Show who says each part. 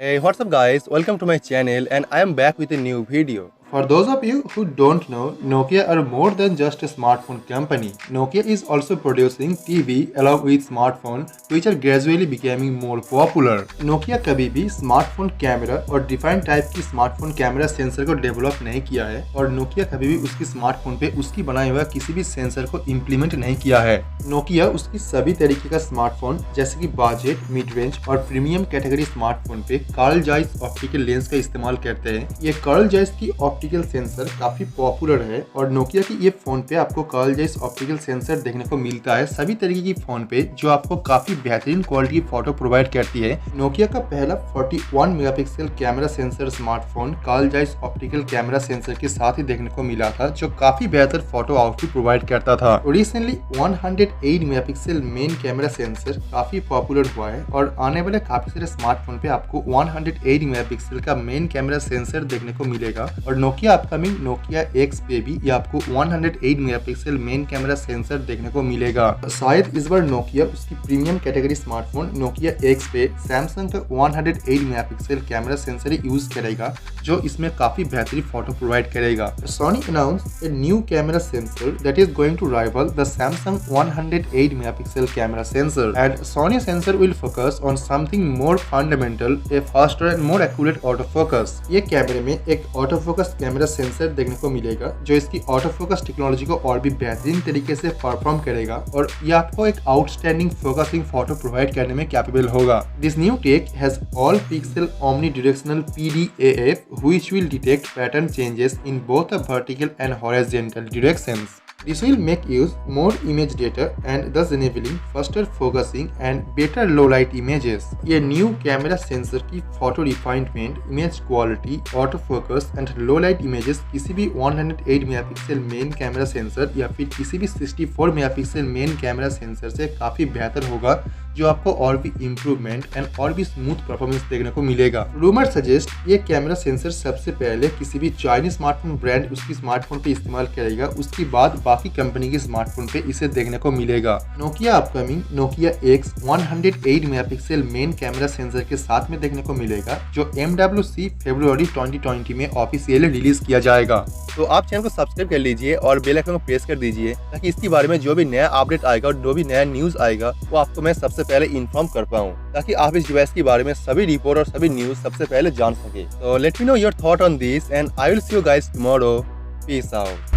Speaker 1: Hey, what's up guys? Welcome to my channel and I am back with a new video.
Speaker 2: For those of you who don't know, Nokia are more than just a smartphone company. Nokia is also producing TV along with smartphone which are gradually becoming more popular. Nokia कभी भी smartphone camera और defined type की smartphone camera sensor को develop नहीं किया है और Nokia कभी भी उसकी स्मार्टफोन पे उसकी बनाए हुआ किसी भी सेंसर को इम्प्लीमेंट नहीं किया है। नोकिया उसकी सभी तरीके का स्मार्टफोन जैसे कि बजट, मिड रेंज और प्रीमियम कैटेगरी स्मार्टफोन पे कार्ल जाइस ऑप्टिकल लेंस का इस्तेमाल करते हैं। ये कार्ल जाइस की ऑप्टिकल सेंसर काफी पॉपुलर है और नोकिया की ये फोन पे आपको कार्ल जाइस ऑप्टिकल सेंसर देखने को मिलता है सभी तरीके की फोन पे, जो आपको काफी बेहतरीन क्वालिटी की फोटो प्रोवाइड करती है। नोकिया का पहला 41 megapixel camera sensor smartphone Carl Zeiss optical camera sensor के साथ ही देखने को मिला था, जो काफी बेहतर फोटो आउटपुट प्रोवाइड करता था। Recently 108 megapixel main camera sensor काफी पॉपुलर हुआ है और आने वाले काफी सारे स्मार्टफोन पे आपको 108 मेगापिक्सल का मेन कैमरा सेंसर देखने को मिलेगा और नोकिया अपकमिंग नोकिया X पे भी ये आपको 108 मेगापिक्सल मेन कैमरा सेंसर देखने को मिलेगा। शायद इस बार नोकिया उसकी premium category smartphone Nokia X पे सैमसंग का 108 मेगापिक्सल कैमरा सेंसर यूज करेगा, जो इसमें काफी बेहतरीन फोटो प्रोवाइड करेगा। Sony announced a new camera sensor that is going to rival the Samsung 108 megapixel camera sensor, and Sony sensor will focus on something more fundamental, a faster and more accurate autofocus। ये कैमरे में एक autofocus camera sensor देखने को मिलेगा जो इसकी autofocus technology को और भी बेहतरीन तरीके से परफॉर्म करेगा और ये आपको एक आउटस्टैंडिंग फोकसिंग फोटो प्रोवाइड करने में कैपेबल होगा। This new take has all pixel omni directional PDAF which will detect pattern changes in both the vertical and horizontal directions. This will make use more image data and thus enabling faster focusing and better low light images. ये new camera sensor की photo refinement, image quality, auto focus and low light images किसी भी 108 megapixel main camera sensor या फिर किसी भी 64 megapixel main camera sensor से काफी बेहतर होगा, जो आपको और भी इम्प्रूवमेंट एंड और भी स्मूथ परफॉर्मेंस देखने को मिलेगा। रूमर सजेस्ट ये कैमरा सेंसर सबसे पहले किसी भी चाइनीज स्मार्टफोन ब्रांड उसकी स्मार्टफोन पे इस्तेमाल करेगा, उसके बाद बाकी कंपनी के स्मार्टफोन पे इसे देखने को मिलेगा। Nokia upcoming Nokia X 108 megapixel main camera sensor के साथ में देखने को मिलेगा, जो MWC फरवरी 2020 में ऑफिशियली रिलीज किया जाएगा।
Speaker 1: तो आप चैनल को सब्सक्राइब कर लीजिए और बेल आइकन को प्रेस कर दीजिए ताकि इसके बारे में जो भी नया अपडेट आएगा और जो भी नया न्यूज आएगा वो आपको मैं सबसे पहले इन्फॉर्म कर पाऊँ, ताकि आप इस डिवाइस के बारे में सभी रिपोर्ट और सभी न्यूज सबसे पहले जान सके। तो let me know your thought on this and I will see you guys tomorrow. Peace out.